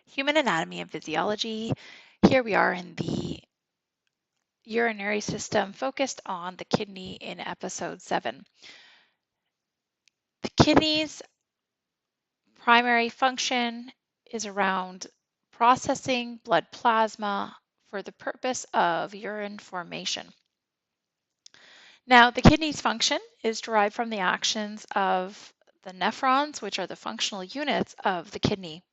Human anatomy and physiology. Here we are in the urinary system, focused on the kidney in episode 7. The kidney's primary function is around processing blood plasma for the purpose of urine formation. Now, the kidney's function is derived from the actions of the nephrons, which are the functional units of the kidney.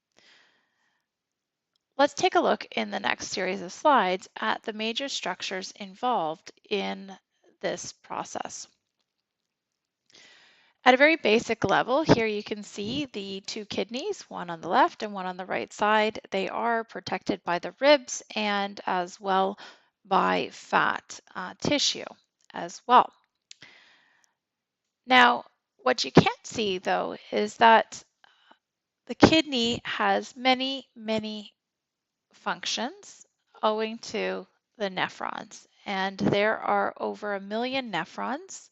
Let's take a look in the next series of slides at the major structures involved in this process. At a very basic level, here you can see the two kidneys, one on the left and one on the right side. They are protected by the ribs and as well by fat tissue as well. Now, what you can't see though is that the kidney has many, many functions owing to the nephrons. And there are over 1 million nephrons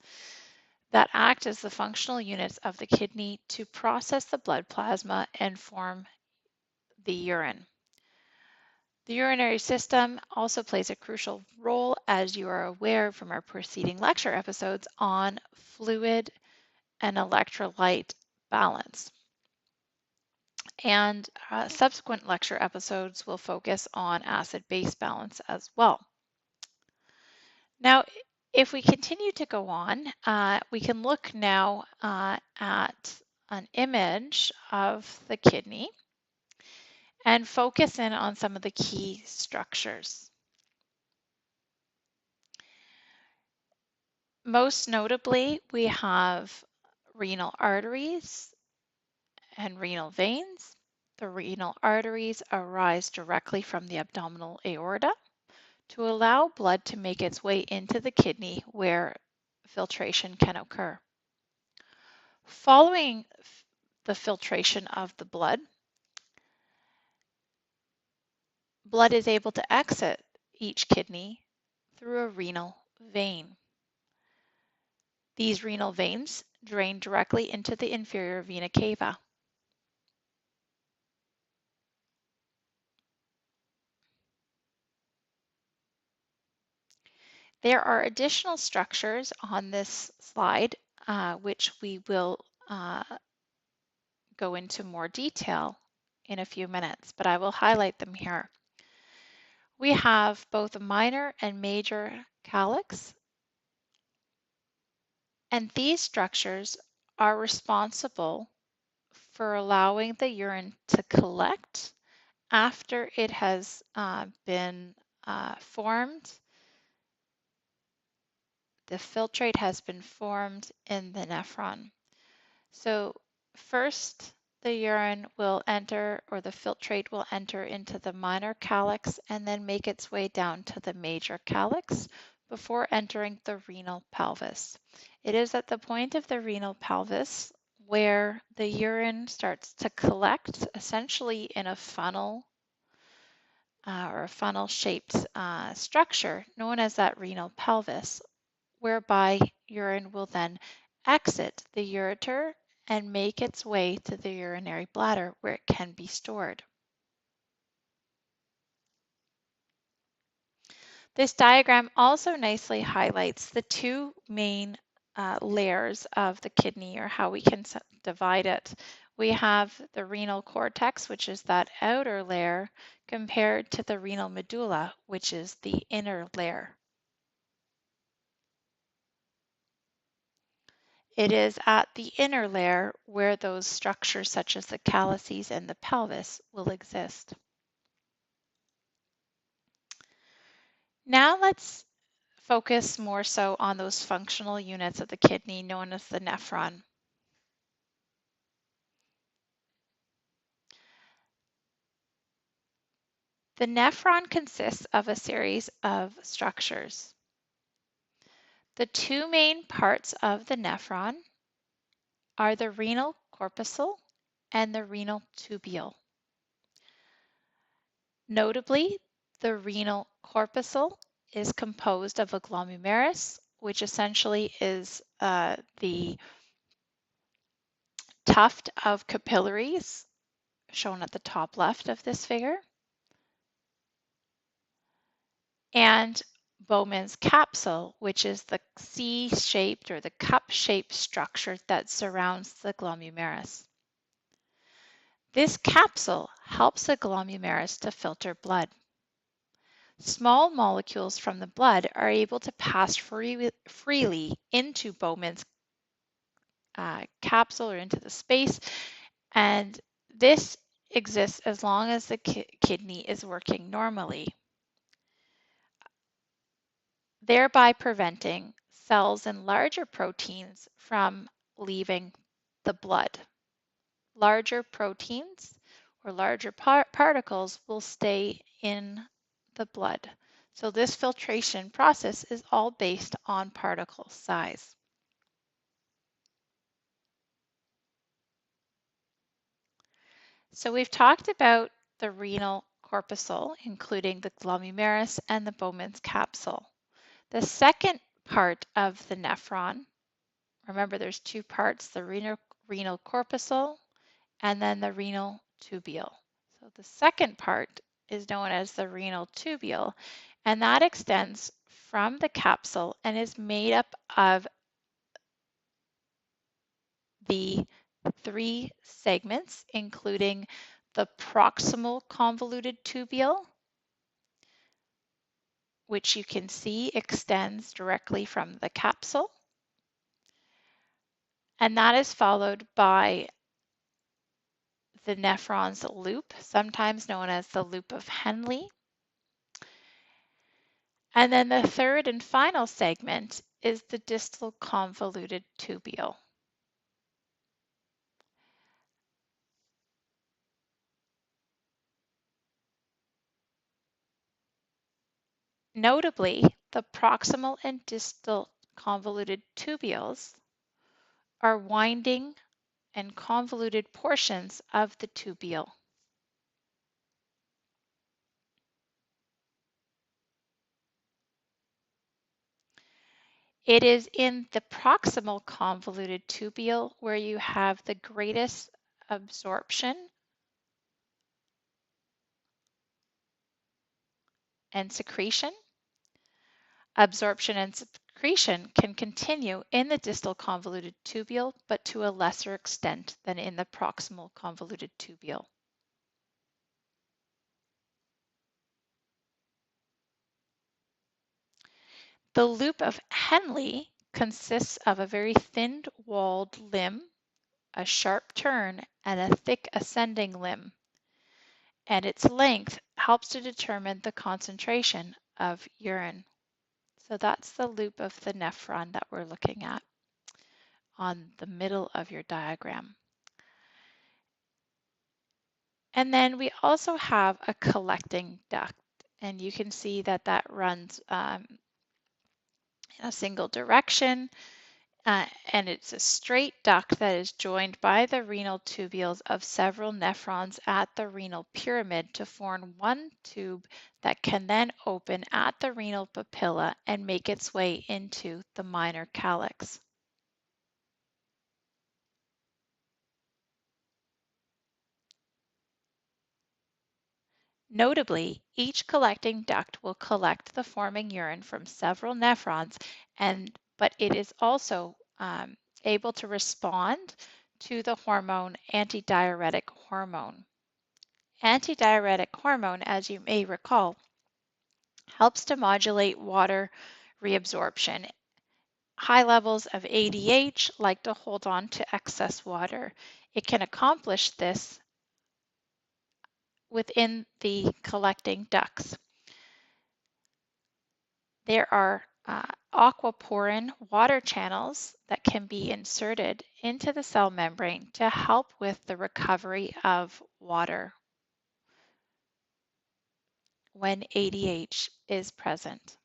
that act as the functional units of the kidney to process the blood plasma and form the urine. The urinary system also plays a crucial role, as you are aware from our preceding lecture episodes, on fluid and electrolyte balance. And subsequent lecture episodes will focus on acid-base balance as well. Now, if we continue to go on, we can look now at an image of the kidney and focus in on some of the key structures. Most notably, we have renal arteries and renal veins. The renal arteries arise directly from the abdominal aorta to allow blood to make its way into the kidney where filtration can occur. Following the filtration of the blood, blood is able to exit each kidney through a renal vein. These renal veins drain directly into the inferior vena cava. There are additional structures on this slide, which we will go into more detail in a few minutes, but I will highlight them here. We have both a minor and major calyx, and these structures are responsible for allowing the urine to collect after it has been formed. The filtrate has been formed in the nephron. So first, the urine will enter, or the filtrate will enter into the minor calyx and then make its way down to the major calyx before entering the renal pelvis. It is at the point of the renal pelvis where the urine starts to collect, essentially in a funnel or a funnel-shaped structure known as that renal pelvis, whereby urine will then exit the ureter and make its way to the urinary bladder where it can be stored. This diagram also nicely highlights the two main layers of the kidney, or how we can divide it. We have the renal cortex, which is that outer layer, compared to the renal medulla, which is the inner layer. It is at the inner layer where those structures such as the calyces and the pelvis will exist. Now let's focus more so on those functional units of the kidney known as the nephron. The nephron consists of a series of structures. The two main parts of the nephron are the renal corpuscle and the renal tubule. Notably, the renal corpuscle is composed of a glomerulus, which essentially is the tuft of capillaries shown at the top left of this figure, and Bowman's capsule, which is the C-shaped or the cup-shaped structure that surrounds the glomerular. This capsule helps the glomerular to filter blood. Small molecules from the blood are able to pass freely into Bowman's capsule or into the space, and this exists as long as the kidney is working normally, thereby preventing cells and larger proteins from leaving the blood. Larger proteins or larger particles will stay in the blood. So this filtration process is all based on particle size. So we've talked about the renal corpuscle, including the glomerulus and the Bowman's capsule. The second part of the nephron, remember there's two parts, the renal corpuscle and then the renal tubule. So the second part is known as the renal tubule, and that extends from the capsule and is made up of the three segments, including the proximal convoluted tubule, which you can see extends directly from the capsule. And that is followed by the nephron's loop, sometimes known as the loop of Henle. And then the third and final segment is the distal convoluted tubule. Notably, the proximal and distal convoluted tubules are winding and convoluted portions of the tubule. It is in the proximal convoluted tubule where you have the greatest absorption and secretion. Absorption and secretion can continue in the distal convoluted tubule, but to a lesser extent than in the proximal convoluted tubule. The loop of Henle consists of a very thin-walled limb, a sharp turn, and a thick ascending limb, and its length helps to determine the concentration of urine. So that's the loop of the nephron that we're looking at on the middle of your diagram. And then we also have a collecting duct, and you can see that that runs in a single direction, and it's a straight duct that is joined by the renal tubules of several nephrons at the renal pyramid to form one tube that can then open at the renal papilla and make its way into the minor calyx. Notably, each collecting duct will collect the forming urine from several nephrons, but it is also able to respond to the hormone antidiuretic hormone. Antidiuretic hormone, as you may recall, helps to modulate water reabsorption. High levels of ADH like to hold on to excess water. It can accomplish this within the collecting ducts. There are aquaporin water channels that can be inserted into the cell membrane to help with the recovery of water when ADH is present.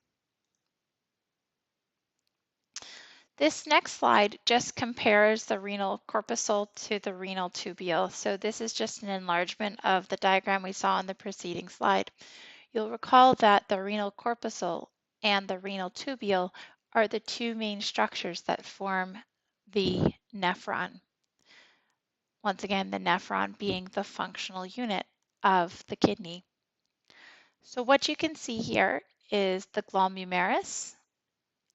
This next slide just compares the renal corpuscle to the renal tubule. So this is just an enlargement of the diagram we saw on the preceding slide. You'll recall that the renal corpuscle and the renal tubule are the two main structures that form the nephron. once again, the nephron being the functional unit of the kidney. So what you can see here is the glomerular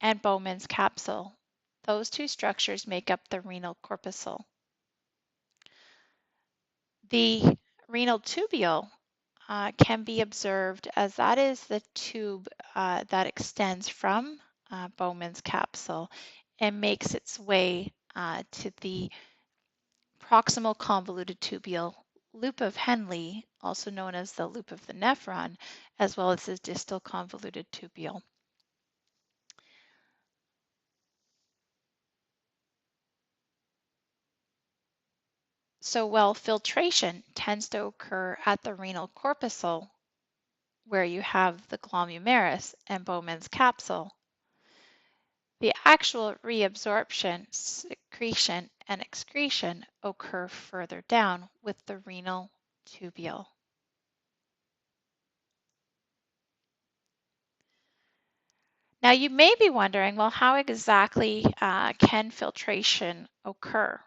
and Bowman's capsule. Those two structures make up the renal corpuscle. The renal tubule can be observed as that is the tube that extends from Bowman's capsule and makes its way to the proximal convoluted tubule loop of Henle, also known as the loop of the nephron, as well as the distal convoluted tubule. So while filtration tends to occur at the renal corpuscle, where you have the glomerulus and Bowman's capsule, the actual reabsorption, secretion, and excretion occur further down with the renal tubule. Now you may be wondering, well, how exactly can filtration occur?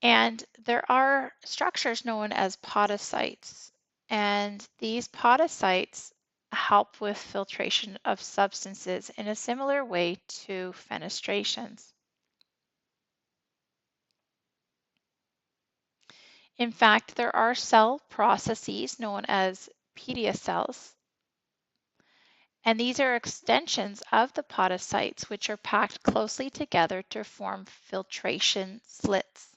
And there are structures known as podocytes, and these podocytes help with filtration of substances in a similar way to fenestrations. In fact, there are cell processes known as pediocells, and these are extensions of the podocytes which are packed closely together to form filtration slits.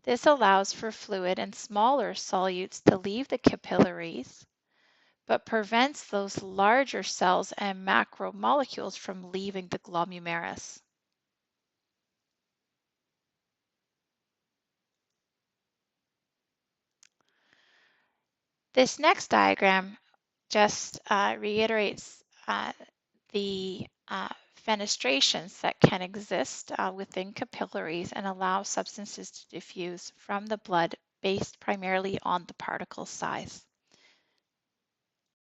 This allows for fluid and smaller solutes to leave the capillaries, but prevents those larger cells and macromolecules from leaving the glomerulus. This next diagram just reiterates the fenestrations that can exist within capillaries and allow substances to diffuse from the blood based primarily on the particle size.